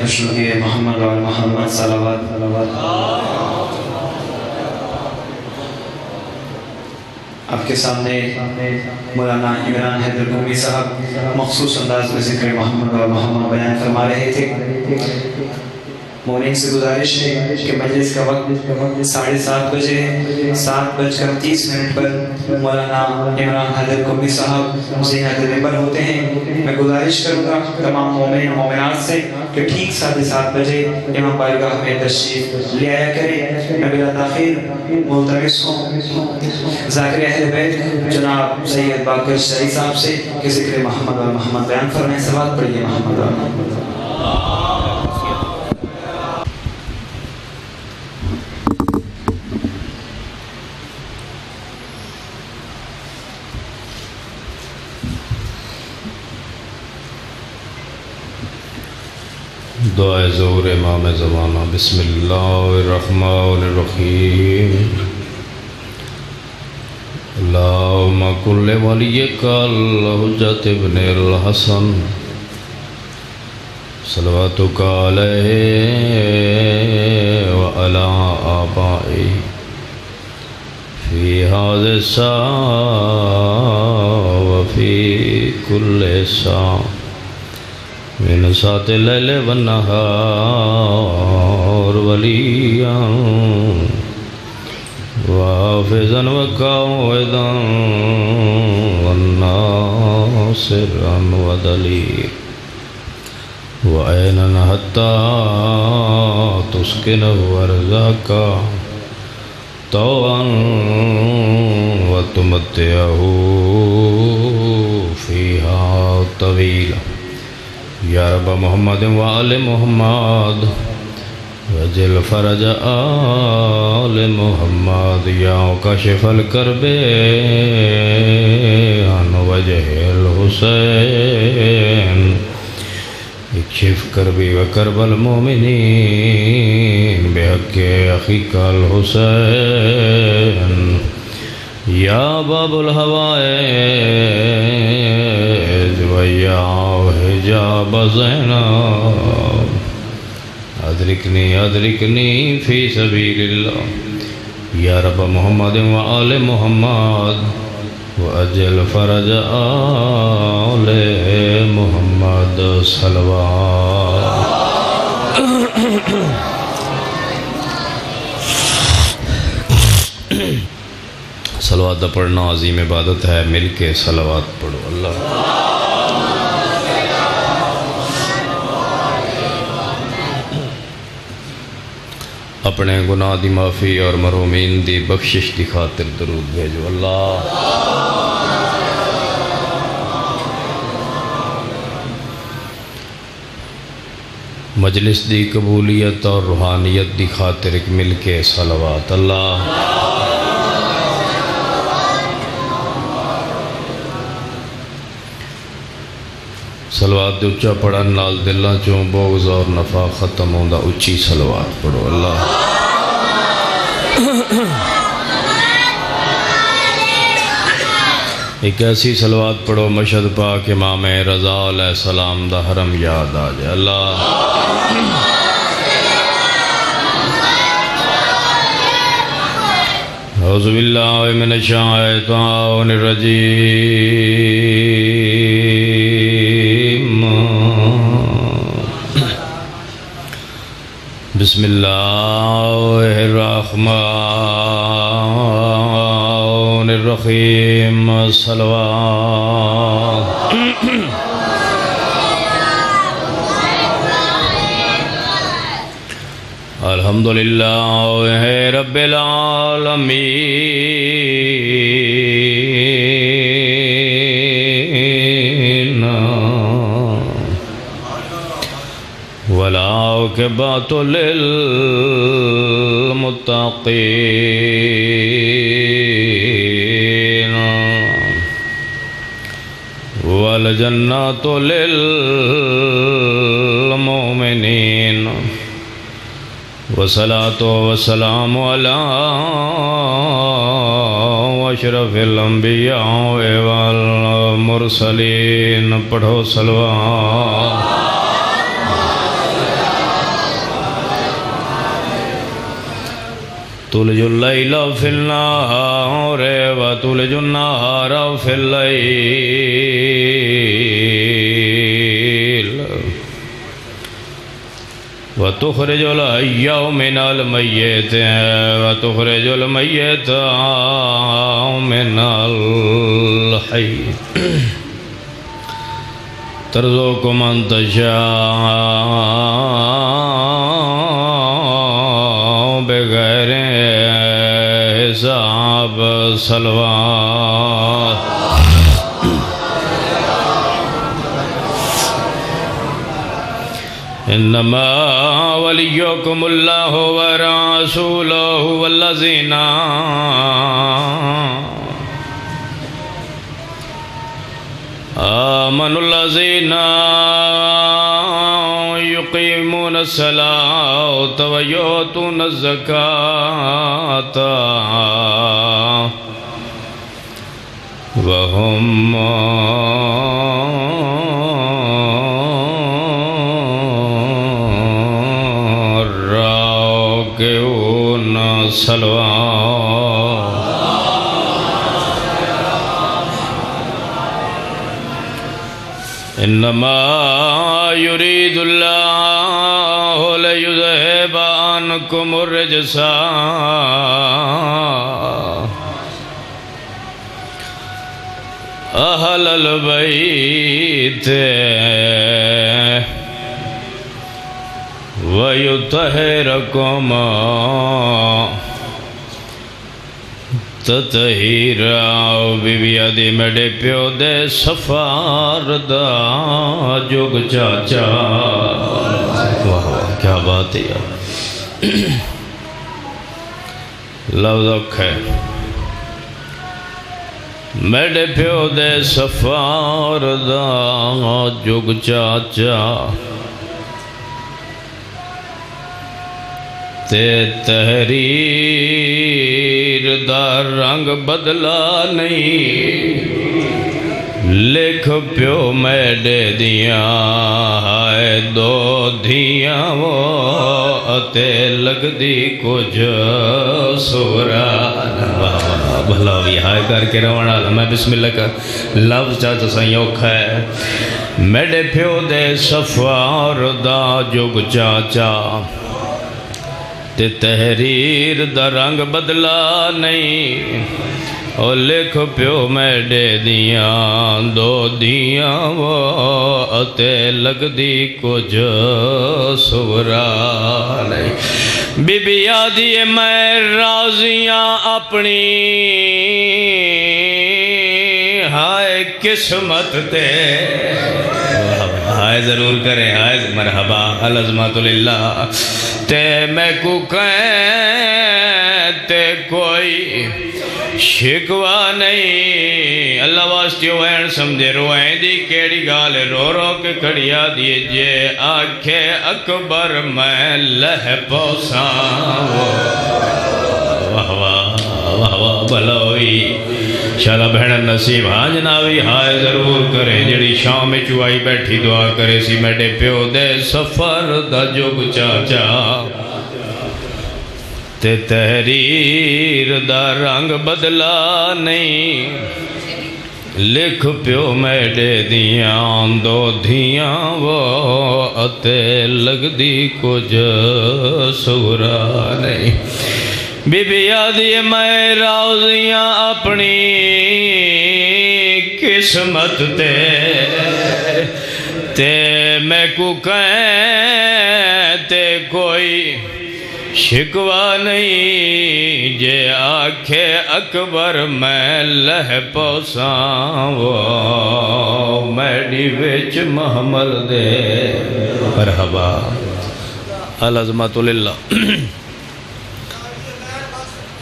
خوشنودی محمد و محمد صلوات آپ کے سامنے مولانا عمران حیدر قومی صاحب مخصوص انداز میں ذکر محمد و محمد بیان فرما رہے تھے۔ مولین سے گزارش ہے کہ مجلس کا وقت 7:30 بجے 7:30 پر مولانا عمران حیدر قومی صاحب زینت المنبر ہوتے ہیں۔ میں گزارش کروں گا تمام مومن و مومنات سے کہ ٹھیک 7:30 بجے امام بارگاہ میں تشریف لے آیا کریں۔ میں بلا تاخیر ملتمس ہوں ذاکر اہل بیت جناب سید باقر شریف صاحب سے کہ ذکر محمد و محمد بیان فرمائیں۔ صلوات پڑھیے محمد و محمد۔ دعائے ظہور امام زمانہ۔ بسم اللہ الرحمن الرحیم۔ اللہم کل ولیک الحجۃ ابن الحسن صلواتک علیہ وعلی آبائہ فی ھذا الساعہ وفی کل ساعہ من ساعت اللیل والنہار ولیاً وحافظاً وقائداً وناصراً ودلیلاً وعیناً حتی تسکنہ ارضاک طوعاً وتمتعہ فیہا طویلاً یا رب محمد وآل محمد وجل فرج آل محمد یا کاشف الکرب عن وجہ الحسین اکشف کربی و کرب المومنین بحق اخیک الحسین یا باب الحوائج و یا حجاب زینب ادرکنی فی سبیل اللہ یا رب محمد و آل محمد و اجل فرج آل محمد صلوات۔ صلوات پڑھنا عظیم عبادت ہے، مل کے صلوات پڑھو۔ اللہ اپنے گناہ دی معافی اور محرومین دی بخشش دی خاطر درود بھیجو۔ اللہ مجلس دی قبولیت اور روحانیت دی خاطر ایک مل کے صلوات۔ اللہ صلوات دے اچھا پڑھن نال دلاں چوں بغض اور نفاق ختم ہوندا، اچھی صلوات پڑھو۔ اللہ ایک ایسی صلوات پڑھو مشہد پاک امام رضا علیہ السلام دا حرم یاد آ جائے۔ اللہ اعوذ باللہ من الشیطان الرجیم۔ بسم اللہ الرحمن الرحیم۔ صلوات۔ الحمدللہ رب العالمین والعاقبۃ للمتقین والجنات للمؤمنین والصلاة والسلام على اشرف الانبیاء والمرسلین۔ پڑھو صلوات۔ تولج اللیل فی النہار وتولج النہار فی اللیل وتخرج الحی من المیت وتخرج المیت من الحی ترزق من تشاء بغیر حساب صلوات انما ولیکم اللہ ورسولہ والذین آمنوا الذین یقیمون الصلاۃ ویؤتون الزکاۃ وہم راکعون صلوات انما یرید اللہ لیذہب عنکم الرجس اہل البیت ویطہرکم تطہیرا بی بی آدھی میڈے پیو دے سفار دا جگ چاچا واہ کیا بات ہے لفظ ہے میڈے پیو دے سفار دا جگ چاچا تے تحریر دا رنگ بدلا نہیں لکھ پیو میڈے دیاں ہائے دو دھیاں وہ اتے لگ دی کچھ سورا بھلا بھی ہائے کر کے روانا میں بسم اللہ کا لفظ چاچا سائیں اوکھا ہے میڈے پیو دے سفار دا جگ چاچا تے تحریر دا رنگ بدلا نہیں اور لکھ پیو میڈے دیاں دو دیاں وہ اتے لگ دی کچھ سورا نہیں بی بی آدھی میں راضیاں اپنی ہائے قسمت تے ہائے ضرور کریں ہائے مرحبا العظمت للہ تے میں کو کہتے کوئی شکوا نہیں اللہ واسطے وین سمجھے روائیں دی کیڑی گال رو رو کے کھڑیا دیجئے آنکھے اکبر میں لہ پوساں واہ واہ واہ واہ بھلوئی شالا بہن نصیب ہاں جناوی ہائے ضرور کرے جڑی شام میں چوائی بیٹھی دعا کرے سی میڈے پیو دے سفر دا جگ چاچا تے تحریر دا رنگ بدلا نہیں لکھ پیو میڈے دیاں دو دھیاں وہ اتے لگ دی کچھ سورا نہیں بی بی آدھی میں راضیاں اپنی قسمت تے میں کو کہتے کوئی شکوا نہیں جے آنکھے اکبر میں لہ پوساں وہ میڈی وچ محمل دے مرحبا العظمت للہ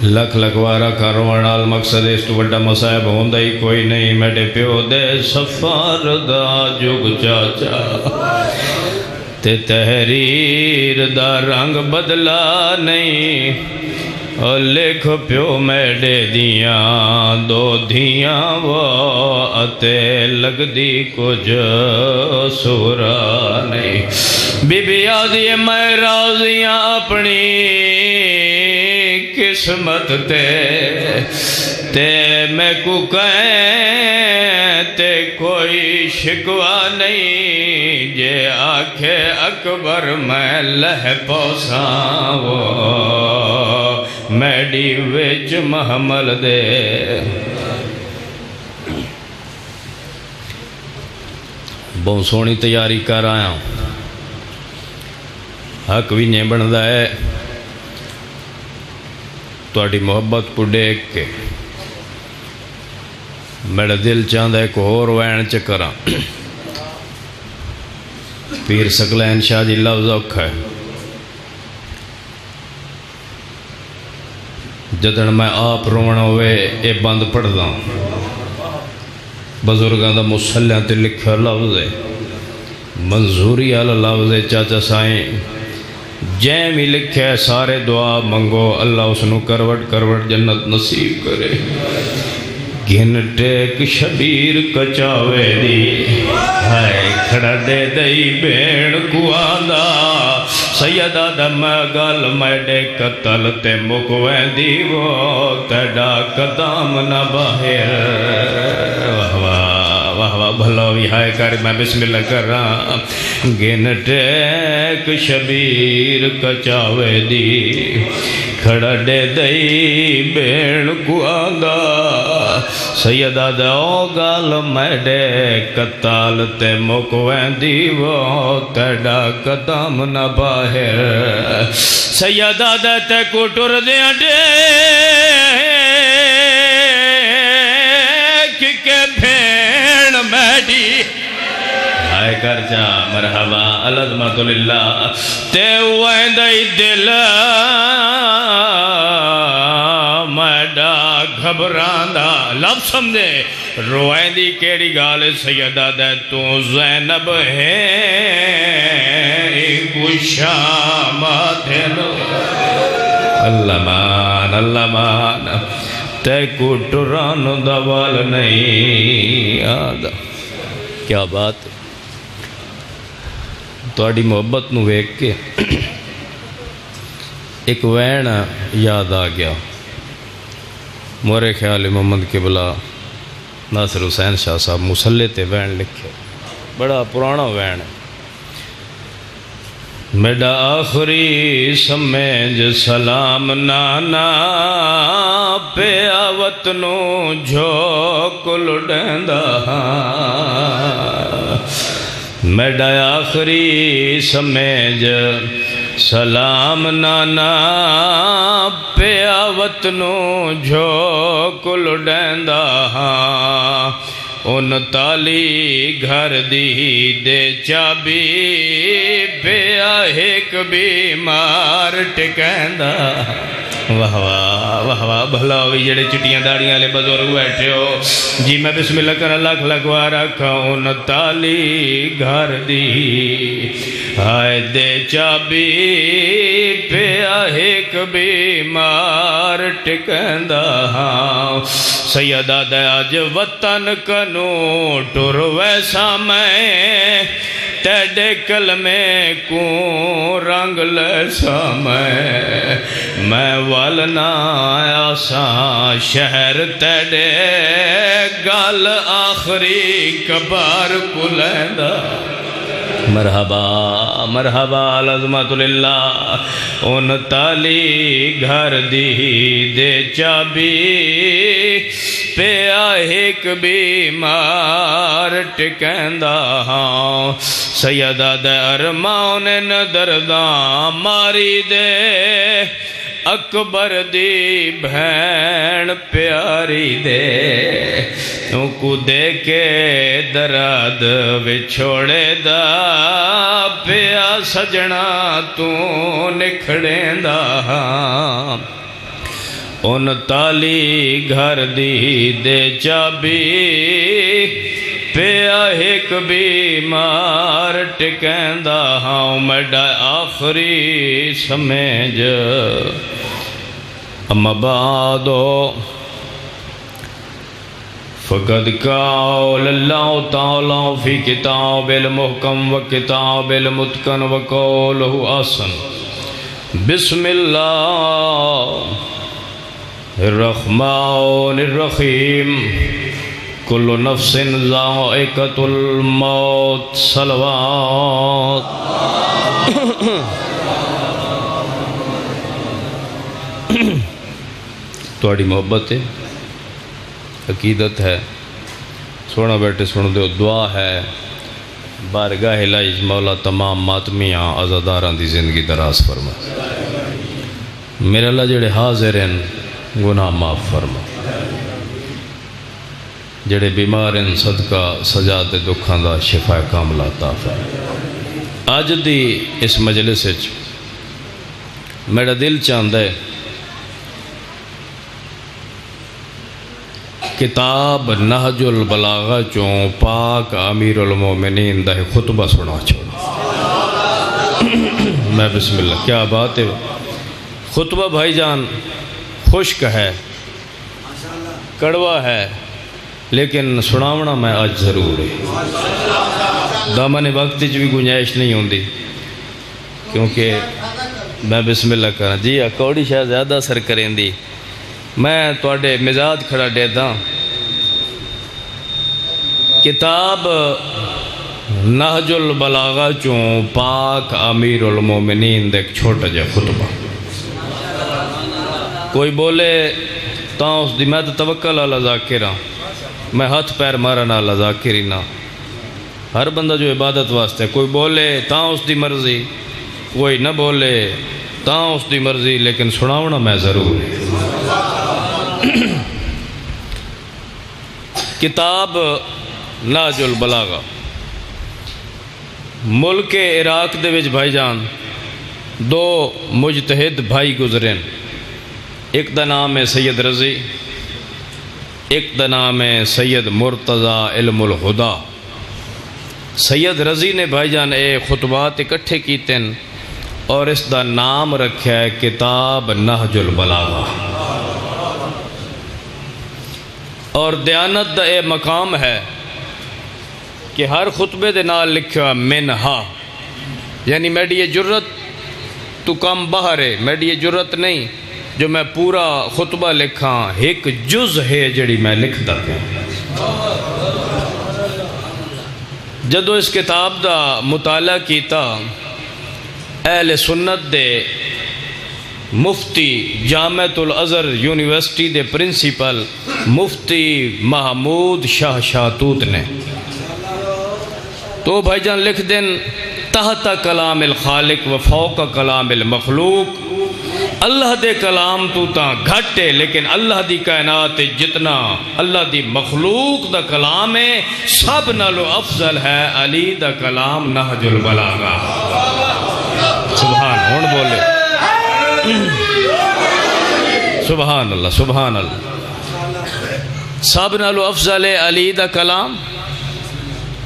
لکھ لکھوارا کاروان آل مقصد اس تو بڑا مصائب ہوندہ ہی کوئی نہیں میڈے پیو دے سفار دا جگ چاچا تے تحریر دا رنگ بدلا نہیں اور لکھ پیو میڈے دیاں دو دھیاں وہ اتے لگ دی کچھ سورا نہیں بی بی آدھی میں راضیاں اپنی قسمت تے میں کو کہیں تے کوئی شکوا نہیں جے آکھے اکبر میں لہ پوساں وہ میڈی وچ محمل دے بہت سونی تیاری کر آیا ہوں حق بھی نہیں بنتا ہے تہاڈی محبت کو دیکھ کے میرا دل چاہتا ہے ایک اور وین چکراں پیر سکلین شاہ جی لفظ اوکھا ہے جدن میں آپ رونا ہوئے یہ بند پڑھدا بزرگاں دا مسلیاں تے لکھا لفظ ہے منظوری والا لفظ ہے چاچا سائیں جیم ہی لکھے سارے دعا منگو اللہ اس نو کروٹ کروٹ جنت نصیب کرے گھن ٹیک شبیر کچاوے دی ہائے کھڑا دے دئی بین کو آندا سیدہ دم گل میڈے قتل تے مکویں دی وہ تیڈا قدام نہ باہر واہ واہ بھلا بھی ہائے کر میں بسم اللہ کر رہا گن ٹیک شبیر کچاوے دی کھڑا دے دئی بین کو آندا سیدہ دو گل میڈے قتال تے مکویں دی وہ تیڈا قدم نہ باہر سیدہ دے تے کو ٹر دیا دے کہ بھین میڈی ہائے کر جا مرحبا العظمت للہ تے ویندائی دل میڈا گھبراندا لفظ سمجھے روائیں دی کیڑی گال سیدہ دے تو زینب ہے گشام دھنو اللہ مان تے کو ٹران دوال نہیں آدھا کیا بات تواڈی محبت نو ویکھ کے ایک وین یاد آ گیا مورے خیال محمد قبلہ ناصر حسین شاہ صاحب مسلے تے وین لکھے بڑا پرانا وین ہے میڈا آخری سمیج سلام نانا پیاوت نو جھوکل ڈیندا میڈا آخری سمیج سلام نانا پیاوت نو جھوکل ڈیندا ان تالی گھر دی دے چابی پیا ایک بیمار ٹکیندا واہ واہ واہ واہ بھلا ہوئی جڑے چٹیاں داڑیاں لے بزرگ بیٹھے ہو جی میں بسم اللہ کر لکھ لکھوا رکھا ان تالی گھر دی ہائے دے چابی پیا ایک بیمار ٹکیندا سیدہ دے آج وطن کنو ٹر ویسا میں تیڈے کلمے کو رنگ لیسا میں والنا آسا شہر تیڈے گال آخری کبار کو لیندہ مرحبا مرحبا العظمت للہ ان تالی گھر دی دے چابی پیا ایک بیمار ٹکیندا سیدہ دے ارمان ندرداں ماری دے اکبر دی بھین پیاری دے تو کو دے کے درد وچھوڑے دا پیا سجنا تو نکھڑیں دا ان تالی گھر دی دے چابی پیا ایک بیمار ٹکیندا میڈا آخری سمیج اما بعدو فقد قال اللہ تعالی فی کتاب المحکم و کتاب المتقن و قوله احسن بسم اللہ الرحمن الرحیم کل نفس ذائقۃ الموت صلوات تھوڑی محبت ہے، عقیدت ہے، سونا بیٹھے سن دو، دعا ہے بارگاہ الہی مولا تمام ماتمیاں عزاداراں دی زندگی دراز فرما، میرے اللہ جڑے حاضر ہیں گناہ معاف فرما، جڑے بیمار ہیں صدقہ سجاد دکھاں دا شفا کاملہ عطا فرما۔ اج دی اس مجلس وچ میرا دل چاہتا ہے کتاب نہج البلاغہ چوں پاک امیر المومنین دا خطبہ سنا چھوڑا۔ میں بسم اللہ، کیا بات ہے، خطبہ بھائی جان خشک ہے، کڑوا ہے، لیکن سناونا میں آج ضرور ہے، دامن وقت بھی گنجائش نہیں ہوندی، کیونکہ میں بسم اللہ کرنا جی اکوڑی شاید زیادہ اثر کریں دی، میں توڑے مزاج کھڑا دیتا ہوں۔ کتاب نہج البلاغہ چوں پاک امیر المومنین دے ایک چھوٹا جا خطبہ، کوئی بولے تاں اس دی میں تو توکل اللہ ذاکرہ، میں ہاتھ پیر مارنا اللہ ذاکری نہ، ہر بندہ جو عبادت واسطے، کوئی بولے تاں اس دی مرضی، کوئی نہ بولے تاں اس دی مرضی، لیکن سناونا میں ضرور ہے۔ کتاب نہج البلاغہ ملک عراق دے وچ بھائی جان دو مجتہد بھائی گزرین، ایک دا نام ہے سید رضی، ایک دا نام ہے سید مرتضی علم الہدا۔ سید رضی نے بھائی جان اے خطبات اکٹھے کیتے ہیں اور اس دا نام رکھا ہے کتاب نہج البلاغہ، اور دیانت دا اے مقام ہے کہ ہر خطبے دے نال لکھا منہا، یعنی میری یہ جرت تو کم باہر ہے، میری یہ جرت نہیں جو میں پورا خطبہ لکھاں، ایک جز ہے جڑی میں لکھ دا ہوں۔ جدو اس کتاب دا مطالعہ کیتا، اہل سنت دے مفتی جامعۃ الازہر یونیورسٹی دے پرنسپل مفتی محمود شاہ شاہتوت نے تو بھائی جان لکھ دیں تحت کلام الخالق و فوق کلام المخلوق، اللہ دے کلام تو تاں گھٹے لیکن اللہ دی کائنات جتنا اللہ دی مخلوق دا کلام ہے سب نالو افضل ہے علی دا کلام نہج البلاغہ۔ سبحان، ہون بولے سبحان اللہ، سبحان اللہ، سب نالو افضل ہے علی دا کلام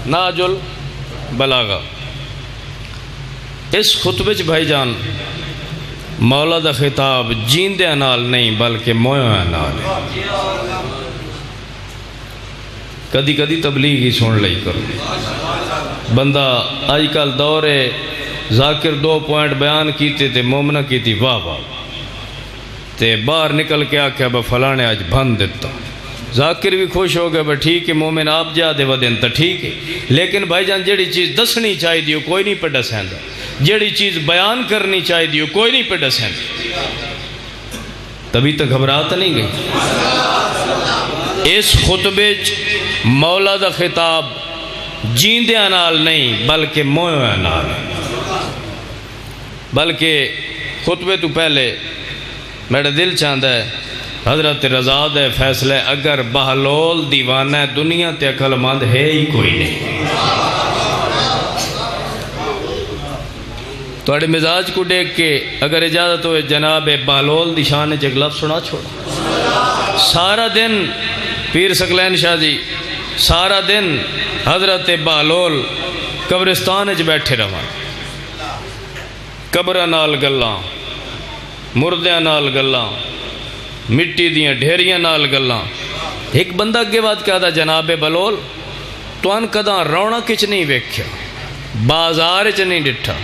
نہج البلاغہ۔ اس خطبے چ بھائی جان مولا دا خطاب جیندے نال نہیں بلکہ مویاں نال، کدی کدی تبلیغ ہی سن لئی کرو، بندہ آج کل دورے ذاکر 2 پوائنٹ بیان کیتے تے مومنہ کیتی واہ واہ، تے باہر نکل کے آکھیا با فلانے آج بھن دیتا، ذاکر بھی خوش ہو گئے با ٹھیک ہے مومن آپ جا دے ودن تا ٹھیک ہے، لیکن بھائی جان جیڑی چیز دسنی چاہی دیو کوئی نہیں پہ دسیندا، جیڑی چیز بیان کرنی چاہی دیو کوئی نہیں پہ دسیندا، تبھی تک گھبراتا نہیں گئی۔ اس خطبے مولا دا خطاب جیندیاں نال نہیں بلکہ مویاں نال، بلکہ خطبے تو پہلے میرا دل چاہتا ہے حضرت رضا دے فیصلے اگر بہلول دیوانہ دنیا تے عقل مند ہے ہی کوئی نہیں۔ توڑے مزاج کو دیکھ کے اگر اجازت ہوئے جناب بہلول دی شان ایک لفظ سنا چھوڑا، سارا دن پیر سکلین شاہ جی سارا دن حضرت بہلول قبرستان اچ بیٹھے رہا، قبرہ نال گلاں، مردیاں نال گلاں، مٹی دیاں ڈھیریاں نال گلاں۔ ایک بندہ اگے بات کہا تھا جناب بہلول توان کداں رونا کچ نہیں ویکھیا، بازار چ نہیں ڈٹھا،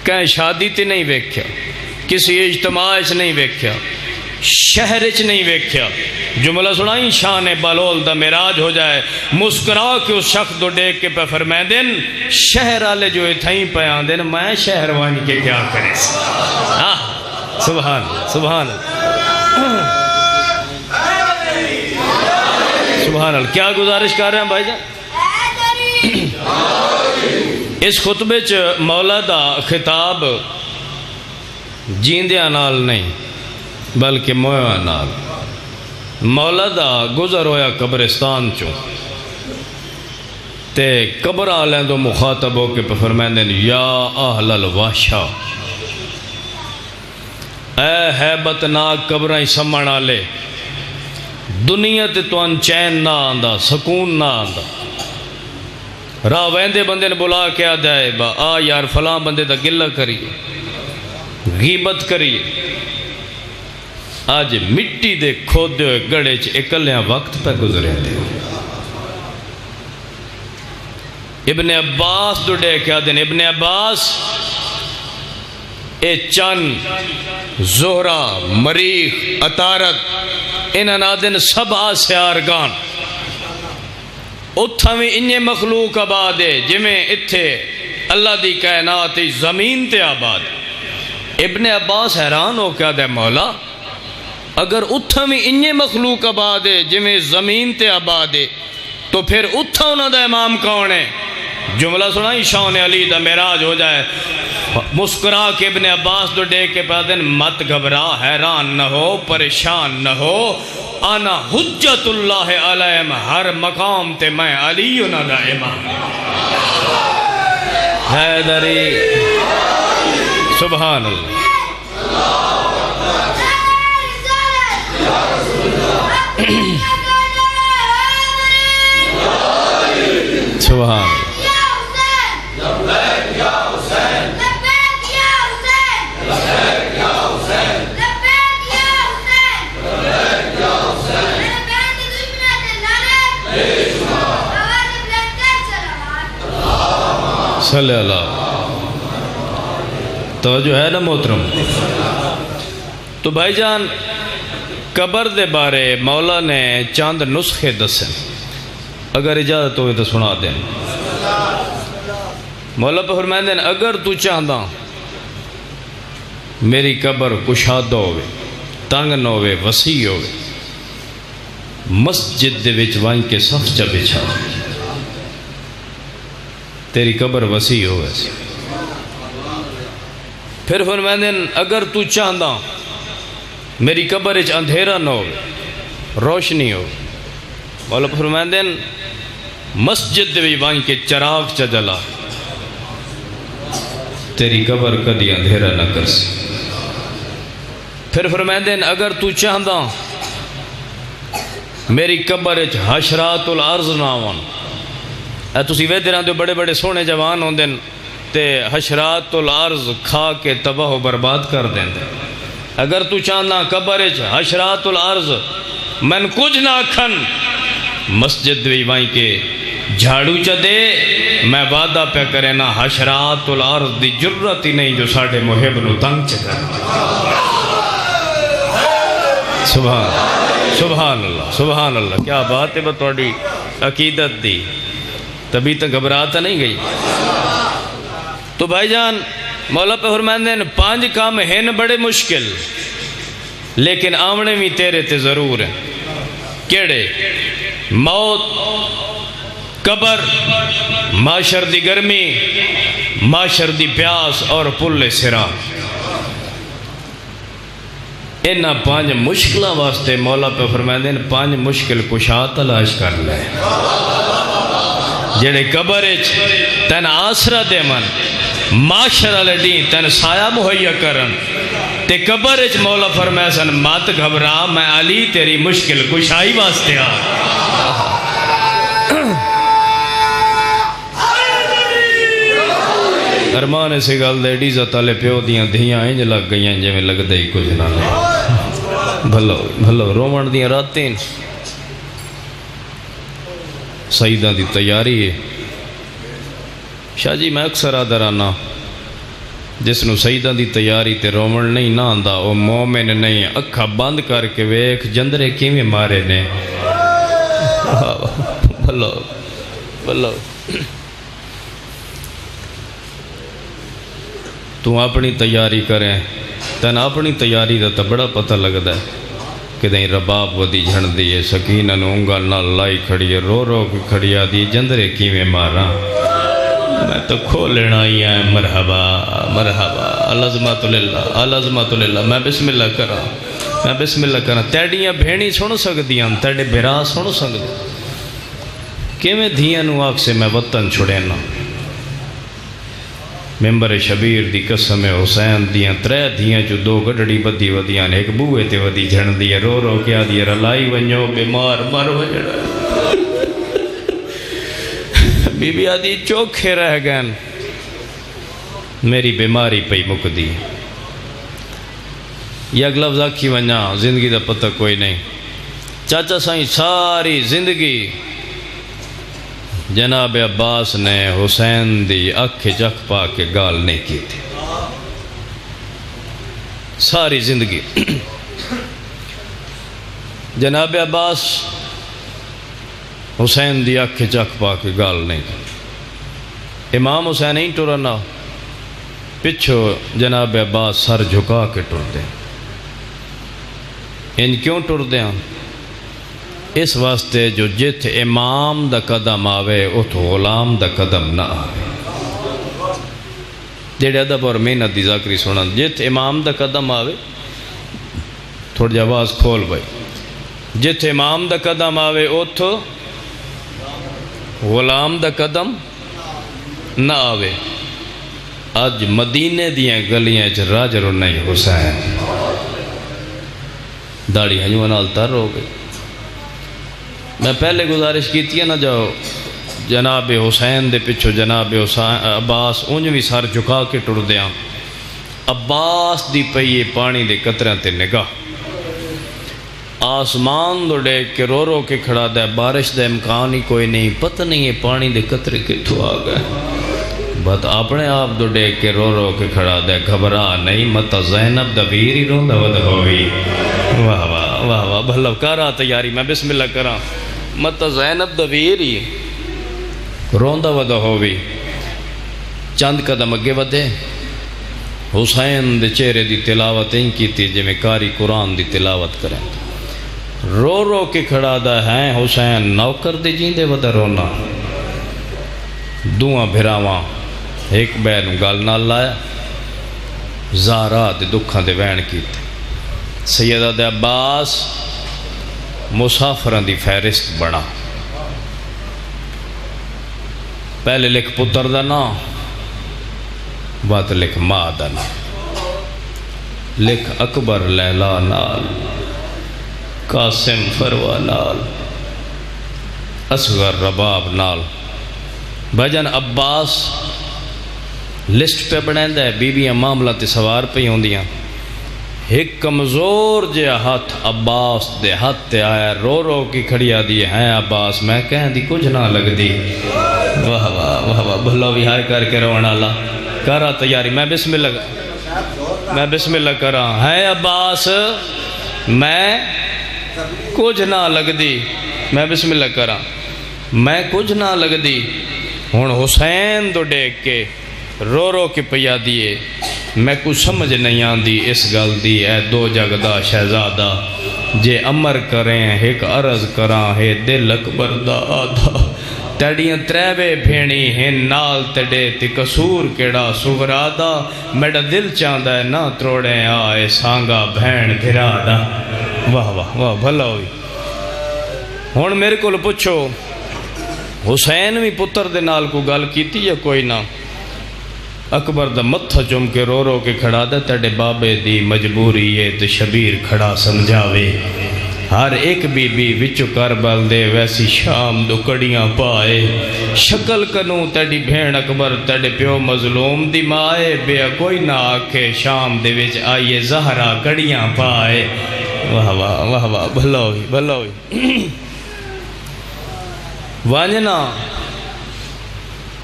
کہیں شادی تے نہیں ویکھیا، کسی اجتماع چ نہیں ویکھیا، شہر چ نہیں ویکھیا جملہ سنائی شان بلول دا معراج ہو جائے مسکرا کے اس شخص تو دیکھ کے پہ فرمائے دن شہر والے جو تھیں پہ آندن میں شہر وانی کے کیا کرے سبحان سبحان سبحان اللہ کیا گزارش کر رہے ہیں بھائی جان اس خطبے چ مولا دا خطاب جیندیاں نال نہیں بلکہ مویا نال مولا دا گزر ہویا قبرستان چوں تے قبر آلیں دو مخاطب ہو کے فرمائیں یا اہل الوحشہ اے حیبت ناک قبریں سمن آلے دنیا تے تو ان چین نہ آندا سکون نہ آندا راہ ویندے بندے نے بلا کے آ جائے با آ یار فلاں بندے دا گلہ کریے غیبت کریے آج مٹی دے کھودے ہوئے گڑے چ اکلیاں وقت پہ گزرے دے ابن عباس دو ڈے کیا دن ابن عباس اے چن زہرہ مریخ عطارد انہاں نادن سب آسیارگان اتھاویں انہیں مخلوق آباد ہے جمیں اتھے اللہ دی کائنات زمین تے آباد ابن عباس حیران ہو کیا دے مولا اگر اتھاویں انہیں مخلوق آباد ہے جمیں زمین تے آباد ہے تو پھر اتھا انہاں دا امام کون ہے جملہ سنائی شان علی دا معراج ہو جائے مسکرا کے ابن عباس دو ڈے کے پادن مت گھبرا حیران نہ ہو پریشان نہ ہو انا حجت اللہ علیہم ہر مقام تے میں علی انہاں دا امام حیدری سبحان اللہ سبحان صلی اللہ توجہ ہے نا محترم تو بھائی جان قبر دے بارے مولا نے چاند نسخے دسیں اگر اجازت ہوئے تو سنا دیں مولا پہ فرمائیں دیں اگر تو چاہتا میری قبر کشادہ ہوئے تنگ نہ ہوئے وسیع ہوئے مسجد دے وچ وائیں کے صف چا بچھا تیری قبر وسیع ہوئے پھر فرمائیں دیں اگر تو چاہتا میری قبر اچ اندھیرا نہ ہوئے روشنی ہو مولا پہ فرمائیں دیں مسجد دے وائیں کے چراغ چا جلا تیری قبر کدی اندھیرا نہ کر سی پھر فرمائیں دیں اگر تو چاہتا میری قبر اچ حشرات الارض نہ آوان اے تسی ویدے رہاں دے بڑے بڑے سونے جوان ہوں دیں تے حشرات الارض کھا کے تباہ و برباد کر دیں اگر تو چاہتا قبر اچ حشرات الارض من کچھ نہ کھن مسجد بھی وائیں کے جھاڑو چا دے میں وعدہ پہ کرے نا حشرات الارض دی جرت ہی نہیں جو ساڑھے محب نو تنگ چکر سبحان اللہ سبحان اللہ کیا بات ہے بتوڑی عقیدت دی تبھی تک گھبراتا نہیں گئی تو بھائی جان مولا پہ فرمائیں دیں 5 کام ہیں بڑے مشکل لیکن آمنے بھی تیرے تے ضرور ہیں کیڑے موت قبر معاشر دی گرمی معاشر دی پیاس اور پل صراط انہاں 5 مشکلہ واسطے مولا پہ فرمائیں دیں 5 مشکل کشا تلاش کر لے جڑے قبر تین آسرا دے من معاشر والے دین تین سایہ مہیا کرن تے قبر مولا فرمائے سن مات گھبرا میں علی تیری مشکل کشائی واسطے آ ارمان سے گل دے ڈیزہ تالے پیو دیاں دھیاں انج لگ گئیاں جے میں لگ دے کچھ نہ بھلو رومن دیاں راتیں سیدہ دی تیاری ہے شاہ جی میں اکثر آدھرانا جس نو سیدہ دی تیاری تے رومن نہیں نہ آندا او مومن نہیں. اکھا بند کر کے ویکھ جندرے کیویں مارے نے. بھلو بھلو تو اپنی تیاری کریں تن اپنی تیاری دا تا بڑا پتہ لگدا ہے کہ دیں رباب ودی جھڑ دیئے سکینہ نو انگل نہ لائی کھڑیے رو رو کی کھڑیا دی جندرے کیویں مارا. میں تو کھولنا ہی ہے. مرحبا مرحبا العظمت للہ العظمت للہ. میں بسم اللہ کرا تیڑیاں بھینی سن سکدیاں تیڑے بھرا سن سکدے کیویں دھیاں نو آکھ سے میں وطن چھڑے نا. ممبر شبیر دی قسم حسین دیاں 3 دھیاں جو 2 گڈڑی بدی ودیاں ایک بوئے تے ودی جھن دی رو رو کیا دی رلائی ونجو بیمار مر وجڑا. بی بی آدھی چوکھے رہ گئن میری بیماری پئی مک دی. یک لفظ آکھی ونجا زندگی دا پتہ کوئی نہیں. چاچا سائیں ساری زندگی جناب عباس نے حسین دی اکھ چکھ پا کے گال نہیں کی تھی. ساری زندگی جناب عباس حسین دی اکھ چکھ پا کے گال نہیں کی. امام حسین ہی ٹرنا پچھو جناب عباس سر جھکا کے ٹر دیں. ان کیوں ٹر دیں؟ اس واسطے جو جت امام دا قدم آوے ات غلام دا قدم نہ آوے. جیڑے ادب اور محنت دی ذاکری سونا جت امام دا قدم آوے تھوڑی جی آواز کھول بھائی. جت امام دا قدم آوے ات غلام دا قدم نہ آوے. آج مدینے دیاں گلیاں چ راجر نہیں حسین داڑھی ہنجوں نال تر ہو گئی. میں پہلے گزارش کی تھی نہ جاؤ جناب حسین دے پچھو جناب عباس اونج بھی سر جھکا کے ٹر دیاں. عباس دی پئیے پانی دے قطرے تے نگاہ آسمان دو ڈیک کے رو رو کے کھڑا دے. بارش دے امکان ہی کوئی نہیں. پتہ نہیں ہے پانی دے قطرے کتھوں آ گئے. بات اپنے آپ دو ڈیک کے رو رو کے کھڑا دے. گھبرا نہیں مت زینب دا ویر ہی روندا ود ہوئی. واہ واہ واہ واہ بھلا کرا تیاری. میں بسم اللہ کراں. مت زینب دا ویر ہی روندا ود ہوئی. چند قدم اگے ودے حسین دے چہرے دی تلاوت ان کی تھی جی میں کاری قرآن دی تلاوت کریں. رو رو کے کھڑا دا ہے حسین نوکر دے جیندے ودا رونا. دعا بھراواں ایک بین گل نہ لایا. زہرا دے دکھاں دے وین کیتے. سیدہ دے عباس مسافران دی فہرست بنا. پہلے لکھ پتر دا نا بات لکھ ماں دا نا. لکھ اکبر لیلا نال قاسم فروا نال اصغر رباب نال. بھجن عباس لسٹ پہ بنائندہ ہے. بیویاں معاملہ تے سوار پہ ہوندیاں. ایک کمزور جے ہاتھ عباس دے ہاتھ تے آیا. رو رو کی کھڑیا دی ہیں عباس میں کہیں دی کچھ نہ لگ دی. واہ واہ واہ واہ بھلو بھی ہائے کر کے رونا اللہ کرا تیاری. میں بسم اللہ کرا ہے عباس میں کچھ نہ لگ دی. میں بسم اللہ کرا میں کچھ نہ لگ دی. ہن حسین دو ڈیک کے رو رو کے پیا دیے. میں کچھ سمجھ نہیں آندی اس گل دی اے دو جگدا شہزادہ. جے امر کریں ایک عرض کراں ہے دل اکبر دا آدھا. تیڑیاں 3 بھینی ہیں نال تڑے تے قصور کیڑا سورادا. میڈا دل چاہندا ہے نہ تروڑے آئے سانگا بھین بھرا دا. واہ واہ واہ بھلا ہوئی. ہن میرے کول پوچھو حسین بھی پتر دے نال کو گل کیتی یا کوئی نہ؟ اکبر دا متھا چم کے رو رو کے کھڑا دا تیڑے بابے دی مجبوری ہے تے شبیر کھڑا سمجھاوے. ہر ایک بی بی وچو کربل دے ویسی شام دو کڑیاں پائے. شکل کنوں تیڑی بھین اکبر تیڑے پیو مظلوم دی مائے. بیا کوئی نہ آکھے شام دے وچ آئیے زہرا کڑیاں پائے. واہ واہ واہ واہ بھلا ہوئی بھلا ہوئی. وانجنا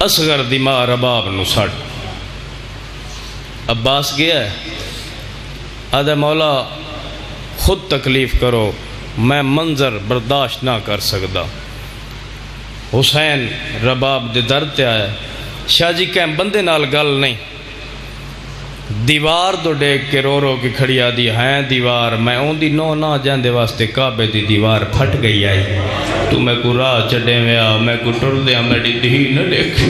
اصغر دی ماں رباب نو سٹ عباس گیا ہے، آدھا مولا خود تکلیف کرو، میں منظر برداشت نہ کر سکتا۔ حسین رباب دے در تے آیا، شاہ جی کہیں بندے نال گل نہیں، دیوار دو ڈیک کے رو رو کے کھڑی آدھی ہیں دیوار، میں اون دی نو نہ جاندے واسطے کعبے دی دیوار پھٹ گئی آئی، تو میں کو راہ چڑھے میں آ، میں کو ٹر دیا میری دھی نہ دیکھ۔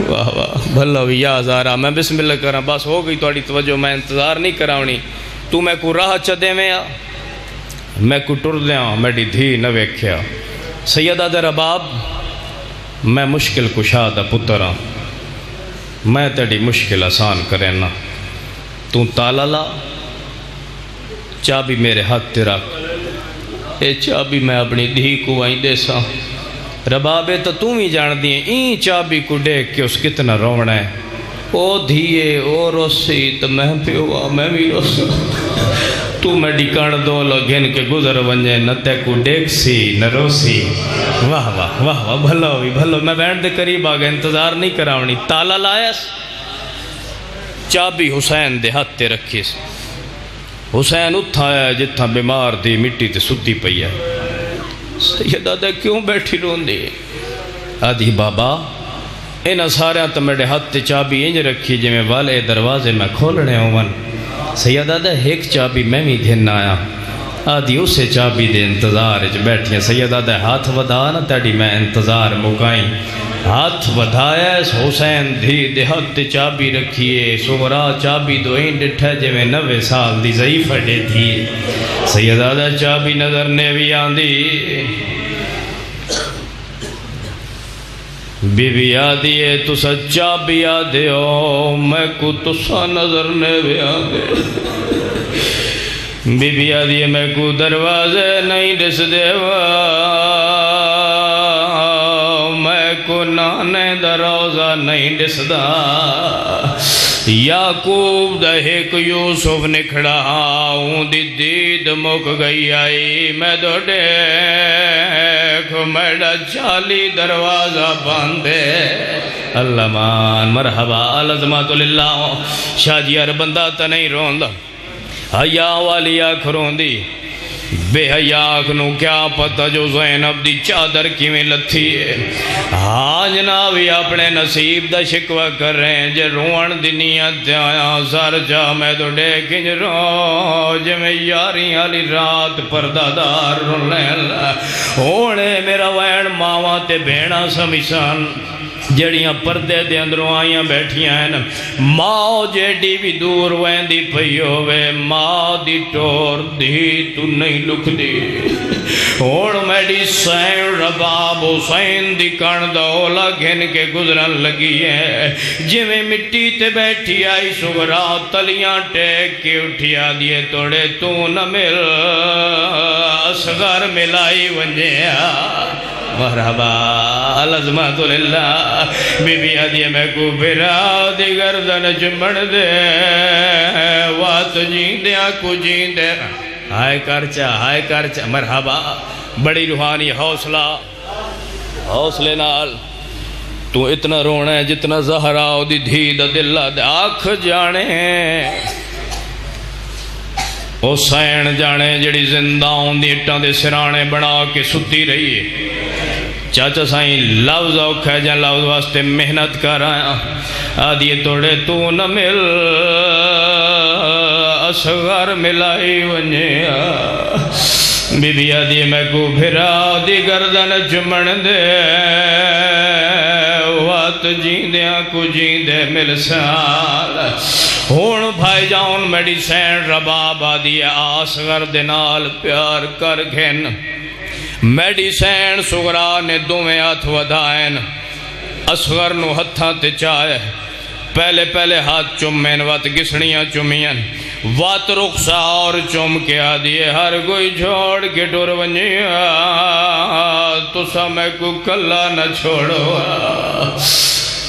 واہ واہ بھلا بھی یا ہزارہ، میں بسم اللہ کراں، بس ہو گئی تھوڑی توجہ، میں انتظار نہیں کراؤنی، تو میں کو راہ چڑھے میں آ، میں کو ٹر دیا میری دھی نہ ویکھیا۔ سیدہ دے رباب، میں مشکل کشا دا پتر ہاں، میں تیری مشکل آسان کرے نا، تو تالا لا، چابی میرے ہاتھ تے رکھ، اے چابی میں اپنی دھی کو آئیں دے سا۔ ربابے تو ہی جان دیئے، این چابی کو دیکھ کے اس کتنا رونا ہے، او دھیے او روسی تو میں پیوا میں بھی روسا، تو میں ڈکان دو لگن کے گزر ونجے نہ تے کو دیکھ سی نہ روسی۔ واہ واہ واہ واہ بھلا ہوئی بھلا، میں بینڈ دے قریب آگئے، انتظار نہیں کراؤنی، تالا لائیس، چابی حسین دے ہاتھ تے رکھیس۔ حسین اٹھایا جتھا بیمار دی مٹی تے ستی پئی ہے۔ سیدہ دے کیوں بیٹھی رون دی؟ آدھی بابا انہاں سارے تو میرے ہاتھ تے چابی انج رکھی جی میں والے دروازے میں کھولنے ہوں۔ سیدہ دے ایک چابی میں بھی گھن آیا، آدھی اسے چابی دے انتظار اچ بیٹھیاں۔ سیدہ دے ہاتھ ودا نہ تیڑی میں انتظار مکائیں، ہاتھ ودایا اس حسین دھی دے ہاتھ تے چابی رکھیے، سغرا چابی دو این ڈٹھا جے میں 90 سال دی ضعیف اڈے تھی۔ سیدہ دے چابی نظر نے بھی آندی، بی بی آدھی ہے تسا چابی آدھے ہو، میں کو تسا نظر نے بھی آدھے۔ بی بی آدھی ہے میں کو دروازے نہیں دس دے، میں کو نانے دروازہ نہیں دس دا۔ یعقوب دا ایک یوسف نکھڑا ہوں دی دید مک گئی آئی، میں دو دیکھ میڈا 40 دروازہ باندھے۔ اللہ مان مرحبا العظمت للہ۔ شاہ جی ہر بندہ تا نہیں روندہ، حیا والی آنکھ روندی، بے حیا آنکھ نو کیا پتہ جو زینب دی چادر کی میں لتھی ہے۔ ہاں جنابی اپنے نصیب دا شکوہ کر رہے ہیں، جے روان دی نیت آیا سر جا میں تو ڈیکنج رو جے میں یاری علی رات پردہ دار رولے ہونے میرا وین ماما تے بھینا سمیسان جڑیاں پردے دے اندروں آئیاں بیٹھیاں ہیں، ماں جیڑی بھی دور ویندی پئی ہوئے، ماں دی ٹور دی تو نہیں لکھ دی۔ اور میڈی سین رباب حسین دی کان دولا گھن کے گزرن لگی ہے، جی میں مٹی تے بیٹھی آئی سغرا تلیاں ٹیک کے اٹھیا دیے توڑے تو نہ مل اصغر ملائی ونجیا۔ مرحبا العظمت للہ۔ بی بی آدھی میں کو بھرا دی گردن چمڑ دے، وات جیندے آنکو جیندے، ہائے کرچا مرحبا۔ بڑی روحانی حوصلہ، حوصلے نال تو اتنا رونا ہے جتنا زہراؤ دی دھی دا دلہ دے آنکھ جانے حسین جانے جڑی زندہ ہوں دی اٹھاں دے سرانے بنا کے ستی رہی ہے۔ چاچا سائیں لفظ اوکھا جا لفظ واسطے محنت کر آیا، آدھی توڑے تو نہ مل اصغر ملائی ونجیا۔ بی بی آدھی میں کو بھرا دی گردن چمڑ دے، وات جیندیاں کو جیندے مل سال۔ ہون بھائی جاؤن میڈی سین رباب آدھی اصغر دنال پیار کر گھن۔ میڈی سین سغرا نے دومیں ہاتھ ودائن، اصغر نو ہتھاں تے چاہے، پہلے ہاتھ چمین وات گسڑیاں چمین، وات رخصہ اور چم کے آدھیے ہر کوئی چھوڑ کے ٹور ونجیا، تو سا میں کو کلا نہ چھوڑو۔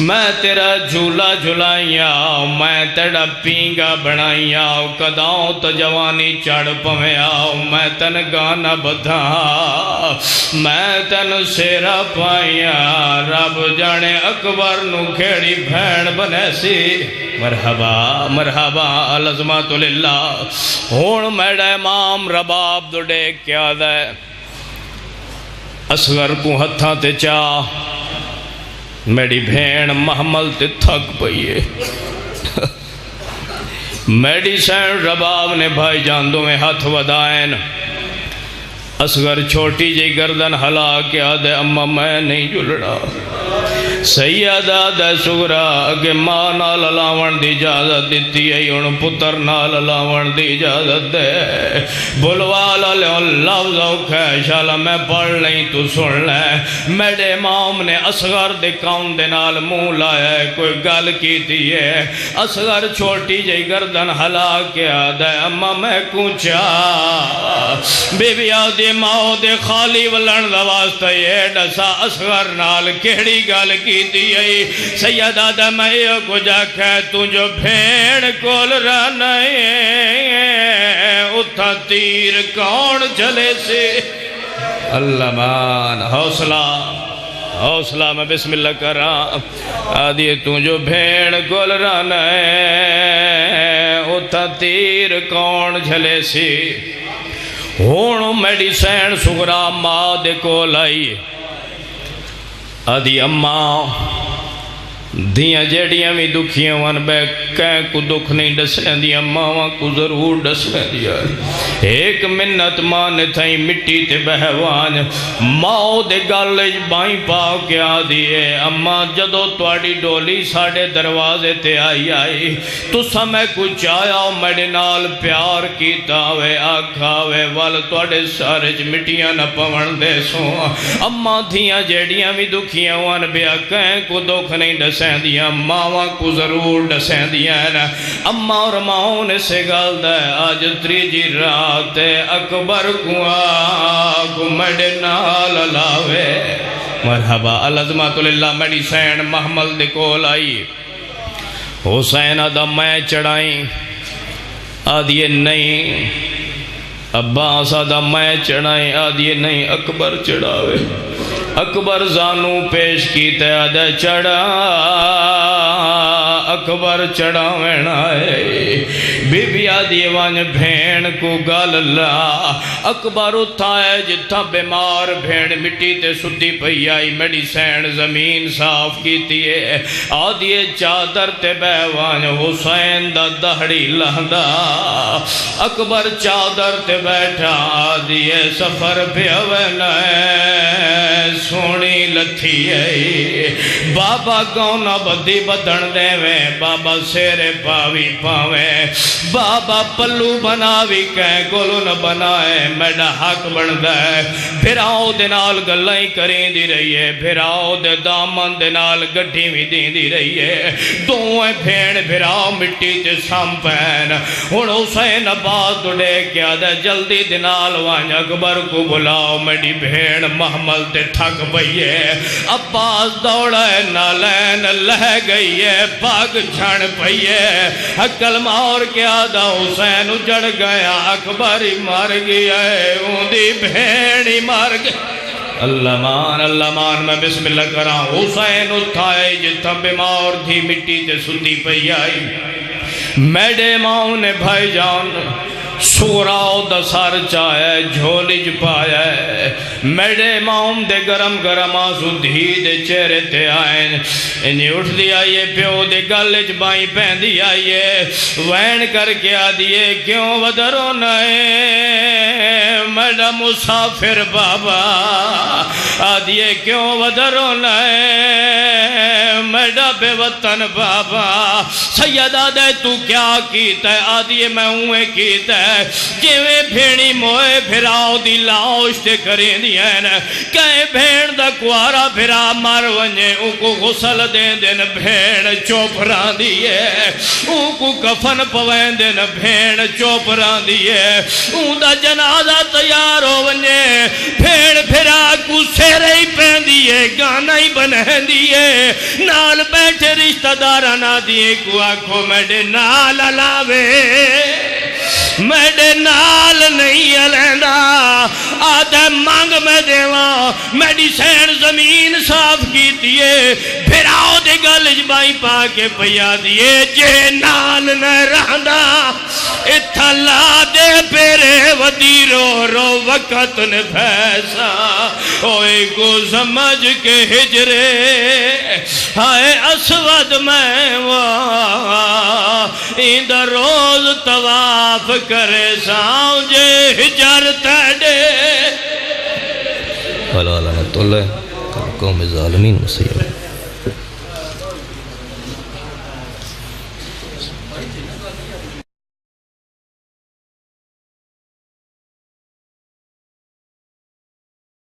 میں تیرا جھولا جھلائیاں میں تیرا پینگا بنائیاں کداؤں تو جوانی چڑھ پویا میں تن گانا بدھا میں تن سیرا پائیاں رب جانے اکبر نو کھیڑی بھین بنے سی مرحبا مرحبا العظمت للہ ہون میڈا امام رباب دوڑے کیا دے اصغر کو ہتھاں تے چاہ میری بھین محمل تے تھک پئیے میڈی سین رباب نے بھائی جاندوں میں ہاتھ ودائن اصغر چھوٹی جی گردن ہلا کے آدھے اممہ میں نہیں جلڑا سیدہ دے سغرا کہ ماں نال لاون دی اجازت دیتی ہے ان پتر نال لاون دی اجازت دے بلوالا لے لفظ اوکھے شالا میں پڑھ لیں تو سن لے میڈے امام نے اصغر دے کون دے نال منہ لایا ہے کوئی گل کی دیئے اصغر چھوٹی جی گردن ہلا کے آدھے اممہ میں کونچا بی بی آدھی ماں دے خالی ولن دواستا یہ ڈسا اصغر نال کہڑی گل کی دیئے سیدہ دا میں کو جا کہ تو جو بھیڑ کول رہنے اتھا تیر کون چلے سے اللہ مان حوصلہ میں بسم اللہ کر رہا آدھی تو جو بھیڑ کول رہنے اتھا تیر کون چلے سی ہون میڈی سین سغرا ماں دے کو لائی آدھی اماں دیاں جیڑیاں بھی دکھیاں وان بے کہیں کو دکھ نہیں ڈسیں دیاں ماں کو ضرور ڈسیں دیاں ایک منت ماں نے تھائیں مٹی تے بہوان ماں دے گالج بائیں پاؤ کیا دیئے اماں جدو توڑی ڈولی ساڑے دروازے تے آئی تو سمیں کچھ آیا میڈے نال پیار کیتا وے آکھا وے وال توڑے سارے مٹیاں نہ پوڑ دے سو اماں دیاں جیڑیاں بھی دکھیاں وان بے کہیں کو دکھ نہیں ڈسیں دیا ماں کو ضرور ڈسیں دیا نا اماں اور ماں نے سے گال دے آج تریجی رات اکبر کو آگو میڈے نال لاوے مرحبا العظمت للہ میڈی سین محمل دے کول آئی حسین آدھا میں چڑھائیں آدھیے نہیں عباس آدھا میں چڑھائیں آدھیے نہیں اکبر چڑھاوے اکبر زانو پیش کی تیادہ چڑھا اکبر چڑھاوین آئے بی بی آدھی وان بھین کو گال اللہ اکبر اٹھائے جتھا بیمار بھین مٹی تے سدی پئی آئی میڈی سین زمین صاف کی تیے آدھی چادر تے بیوان حسین دا دہڑی لہندا اکبر چادر تے بیٹھا آدھی سفر پہ اوین سونی لتھی ہے بابا گونا بدی بدن دے وے بابا سیرے پاوی پاوے بابا پلو بناوی کہیں گولو نہ بنائے میڈا حق بن دے پھراؤ دنال گلائیں کریں دی رہی ہے پھراؤ دے دامن دنال گٹھی بھی دیں دی رہی ہے دوئے بھین پھراؤ مٹی تے سامپین ہن حسین عباس دوڑے کیا دے جلدی دنال وانج اکبر کو بلاؤ میڈی بھین محمل تے تھک بھئیے عباس دوڑے نالین لہ گئی ہے پاک چھڑ پئیے حقل مار کے آدھا حسین اجڑ گیا اکبر ہی مار گیا ہے اوندی بھینی مار گیا اللہ مان میں بسم اللہ کراں حسین اٹھائے جتھا بیمار تھی مٹی تے سدی پئی آئی میڈے ماں نے بھائی جان سوراؤ دا سار چاہے جھولج پایا میڈے ماں دے گرم گرم آسو دھی دے چہرے تے آئین انہی اٹھ دی آئیے پیو دے گلج بائیں پہن دی آئیے وین کر کے آدھیے کیوں ودرو نئے میڈا مسافر بابا آدھیے کیوں ودرو نئے میڈا بے وطن بابا سیدہ دے تو کیا کیتا ہے آدھیے میں ہوئے کیتا ہے جویں بھیڑی موئے بھراؤ دی لاؤش تے کریں دیا نا کہیں بھیڑ دا کوارا بھرا مار ونجے ان کو غسل دیں دن بھیڑ چوپران دیئے ان کو کفن پوین دن بھیڑ چوپران دیئے ان دا جنازہ تیار تیار ہو ونجے پھیڑ پھرا کو سیرے ہی پہن دیئے گانا ہی بنہن دیئے نال بیٹھے رشتہ دارانا دیئے کو آنکھوں میڈے نال علاوے میڈے نال نہیں علیندہ آدھے مانگ میں دیواں میڈی سین زمین صاف کی دیئے پھر آؤ دے گلج بائی پا کے پیا دیئے جے نال نہ رہندہ اتھا لا دے پیرے ودی رو رو وقت نے پھیسا اوئے کو سمجھ کے ہجرے ہائے اسود میں اندہ روز طواف کرے ساؤں جے ہجر تیڑے والا علامت اللہ قوم ظالمین مسیح